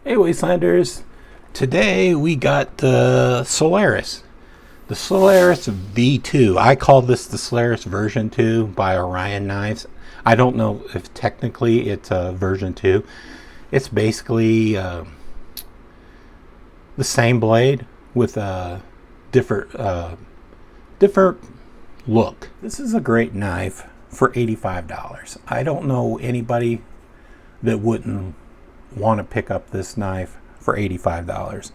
Hey Wastelanders, today we got the Solaris. The Solaris V2. I call this the Solaris version 2 by Orion knives. I don't know if technically it's a version 2. It's basically the same blade with a different look. This is a great knife for $85. I don't know anybody that wouldn't want to pick up this knife for $85.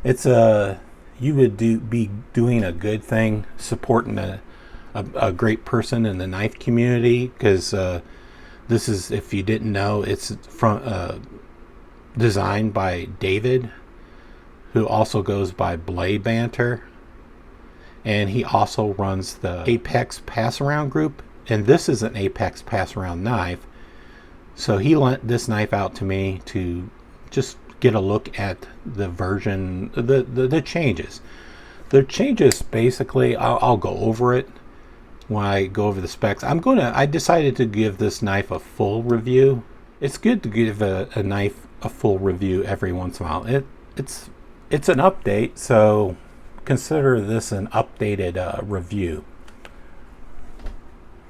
It's you would be doing a good thing, supporting a great person in the knife community, because this is, if you didn't know, it's from designed by David, who also goes by Blade Banter, and he also runs the Apex Pass Around group, and this is an Apex Pass Around knife. So he lent this knife out to me to just get a look at the version, the changes. The changes, basically, I'll go over it when I go over the specs. I decided to give this knife a full review. It's good to give a knife a full review every once in a while. It's an update, so consider this an updated review.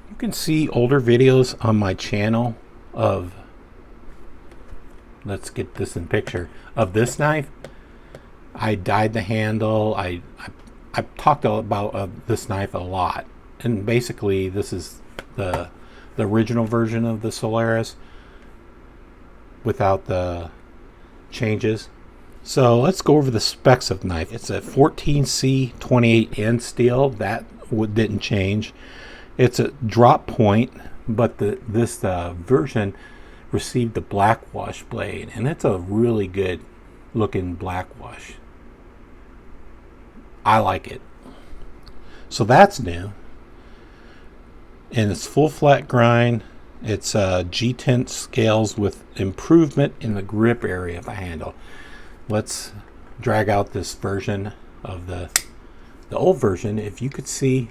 You can see older videos on my channel of, let's get this in picture, of this knife. I dyed the handle. I talked about this knife a lot, and basically this is the original version of the Solaris without the changes. So let's go over the specs of the knife. It's a 14C 28N steel. That didn't change. It's a drop point, but this version received the black wash blade, and it's a really good looking black wash. I like it. So that's new, and it's full flat grind. It's G10 scales with improvement in the grip area of the handle. Let's drag out this version of the old version. If you could see,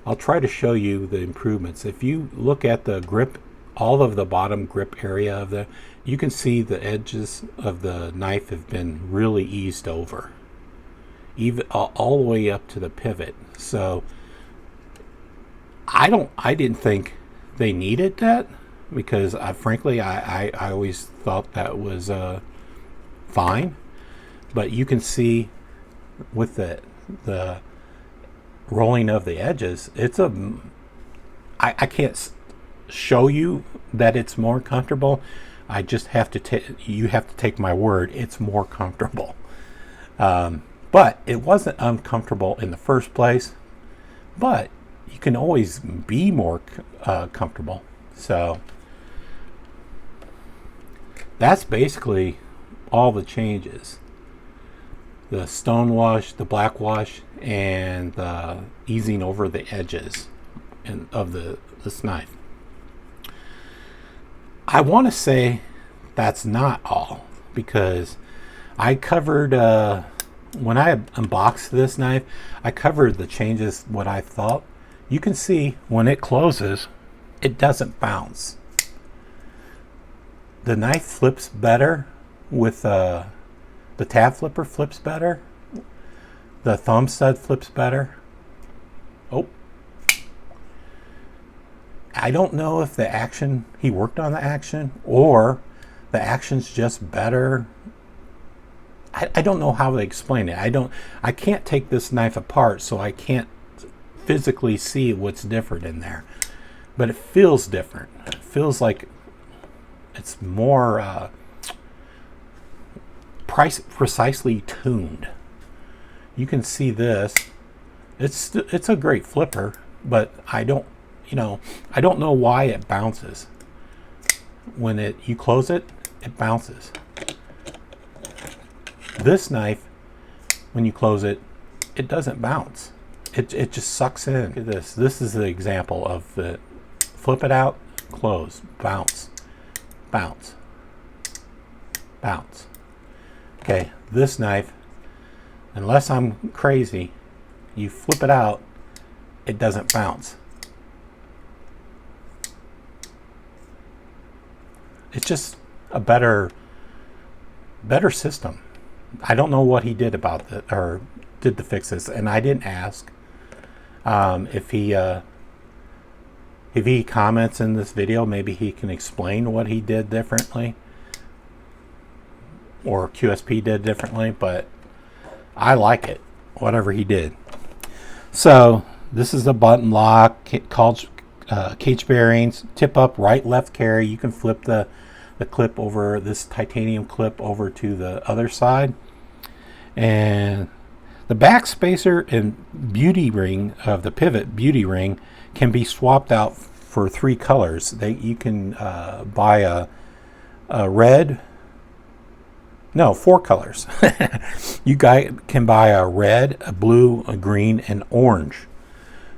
I'll try to show you the improvements. If you look at the grip, all of the bottom grip area of you can see the edges of the knife have been really eased over, even all the way up to the pivot. So I didn't think they needed that, because frankly I always thought that was fine. But you can see with the rolling of the edges, I can't show you that it's more comfortable. I just have to you have to take my word, it's more comfortable. But it wasn't uncomfortable in the first place, but you can always be more comfortable. So that's basically all the changes: the stone wash, the black wash, and the easing over the edges of this knife. I want to say that's not all, because I covered when I unboxed this knife, I covered the changes, what I thought. You can see when it closes, it doesn't bounce. The knife flips better with the tab flipper flips better. The thumb stud flips better. Oh, I don't know if the action, he worked on the action, or the action's just better. I don't know how to explain it. I can't take this knife apart, so I can't physically see what's different in there. But it feels different. It feels like it's more precisely tuned. You can see this. It's a great flipper, but I don't know why it bounces. When you close it, it bounces. This knife, when you close it, it doesn't bounce. It just sucks in. Look at this. This is the example of the flip it out, close, bounce, bounce, bounce. Okay, this knife, unless I'm crazy, you flip it out, it doesn't bounce. It's just a better better system. I don't know what he did about that, or did to fix this, and I didn't ask. If he comments in this video, maybe he can explain what he did differently, or QSP did differently, but I like it, whatever he did. So this is a button lock, cage bearings, tip up, right, left carry. You can flip the clip over, this titanium clip over to the other side. And the back spacer and beauty ring of the pivot beauty ring can be swapped out for 3 colors. You can buy a red, no, 4 colors. You can buy a red, a blue, a green, and orange.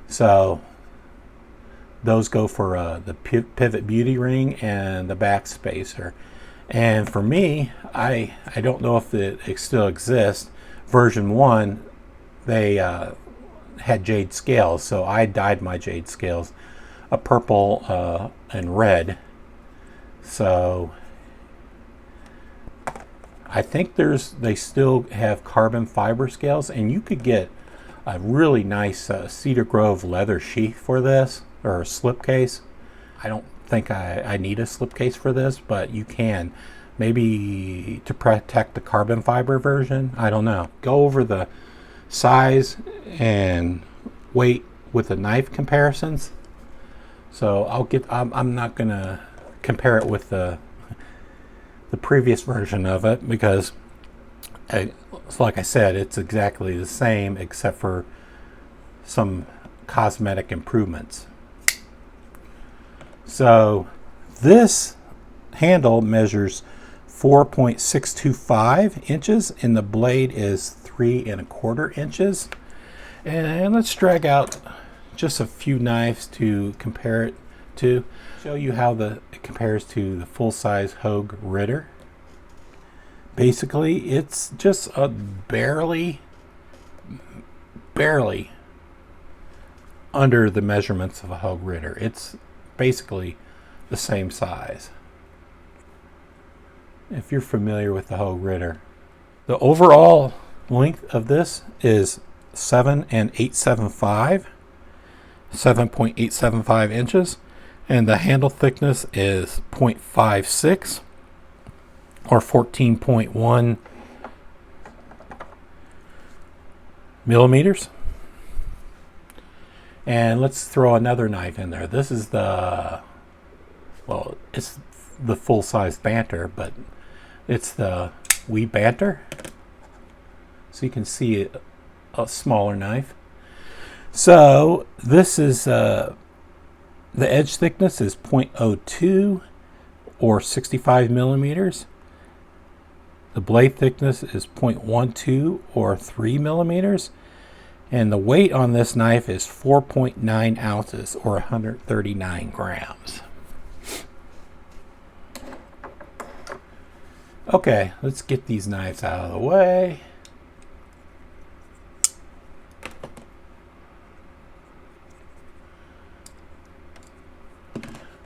So those go for the pivot beauty ring and the back spacer. And for me, I don't know if it still exists. Version 1, they had jade scales, so I dyed my jade scales a purple and red. So I think they still have carbon fiber scales, and you could get a really nice Cedar Grove leather sheath for this, or a slipcase. I don't think I need a slipcase for this, but you can. Maybe to protect the carbon fiber version. I don't know. Go over the size and weight with the knife comparisons. So I'm not gonna compare it with the previous version of it, because like I said, it's exactly the same except for some cosmetic improvements. So this handle measures 4.625 inches and the blade is 3¼ inches. And let's drag out just a few knives to compare it to, show you how it compares to the full-size Hogue Ritter. Basically, it's just a barely under the measurements of a Hogue Ritter. It's basically the same size, if you're familiar with the Hogue Ritter. The overall length of this is 7.875 inches, and the handle thickness is 0.56 or 14.1 millimeters. And let's throw another knife in there. This is it's the full-size Banter, but it's the wee Banter. So you can see a smaller knife. So this is the edge thickness is 0.02 or 65 millimeters. The blade thickness is 0.12 or 3 millimeters. And the weight on this knife is 4.9 ounces or 139 grams. Okay, let's get these knives out of the way.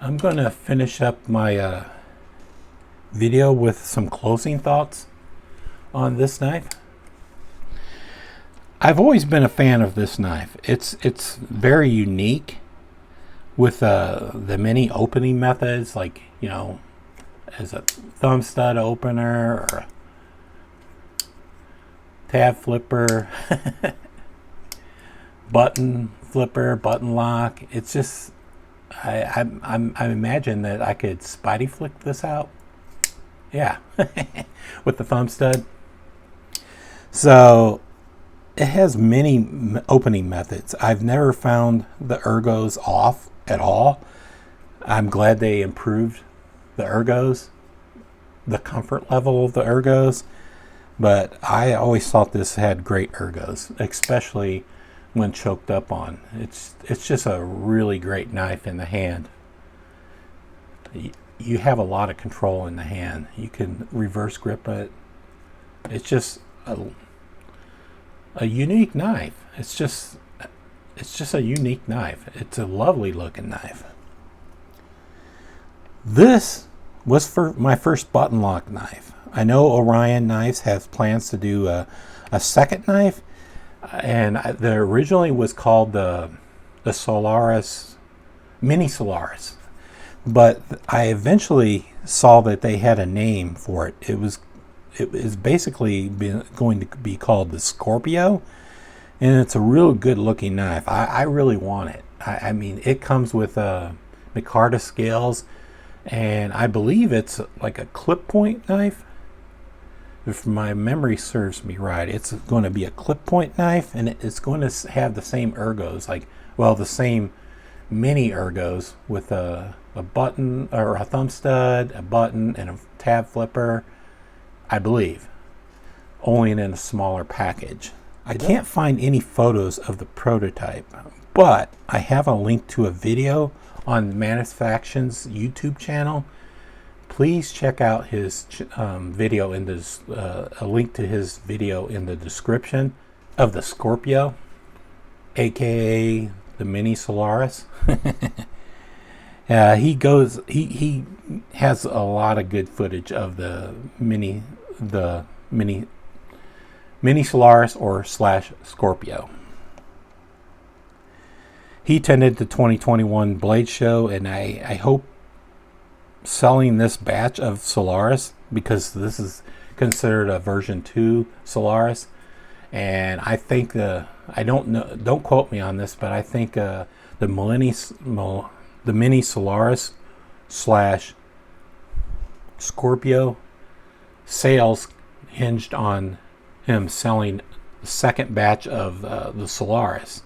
I'm going to finish up my video with some closing thoughts on this knife. I've always been a fan of this knife. It's very unique with the many opening methods, like, you know, as a thumb stud opener or a tab flipper, button flipper, button lock. It's just, I imagine that I could Spidey flick this out. Yeah, with the thumb stud. So it has many opening methods. I've never found the ergos off at all. I'm glad they improved the ergos, the comfort level of the ergos, but I always thought this had great ergos, especially when choked up on. It's just a really great knife in the hand. You have a lot of control in the hand. You can reverse grip it. It's just a unique knife. It's just a unique knife. It's a lovely looking knife. This was for my first button lock knife. I know Orion Knives has plans to do a second knife, and the originally was called the Solaris, Mini Solaris, but I eventually saw that they had a name for it. It is basically going to be called the Scorpio, and it's a real good looking knife. I really want it. I mean, it comes with micarta scales, and I believe it's like a clip point knife. If my memory serves me right, it's going to be a clip point knife, and it's going to have the same ergos, like, well, the same mini ergos with a button or a thumb stud, a button, and a tab flipper, I believe, only in a smaller package. I can't find any photos of the prototype, but I have a link to a video on Mattisfaction's YouTube channel. Please check out his video in this, a link to his video in the description of the Scorpio, aka the Mini Solaris. He has a lot of good footage of the mini Solaris or / Scorpio. He attended the 2021 Blade Show, and I hope selling this batch of Solaris, because this is considered a version 2 Solaris, and I think I don't know, don't quote me on this, but I think the Mini Solaris / Scorpio sales hinged on him selling the second batch of the Solaris.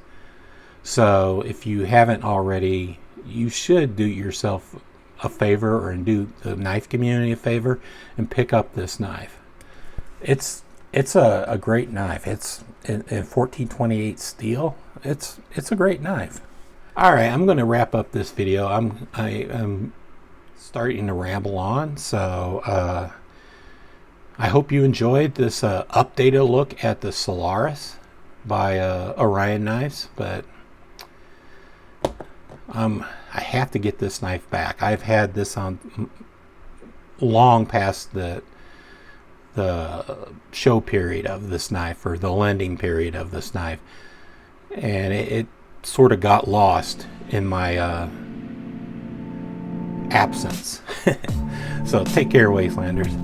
So if you haven't already, you should do yourself a favor, or do the knife community a favor, and pick up this knife. It's a great knife. It's in 1428 steel. It's a great knife. All right, I'm going to wrap up this video. I'm starting to ramble on, so I hope you enjoyed this updated look at the Solaris by Orion Knives, but I have to get this knife back. I've had this on long past the show period of this knife, or the lending period of this knife, and it sort of got lost in my absence. So take care, Wastelanders.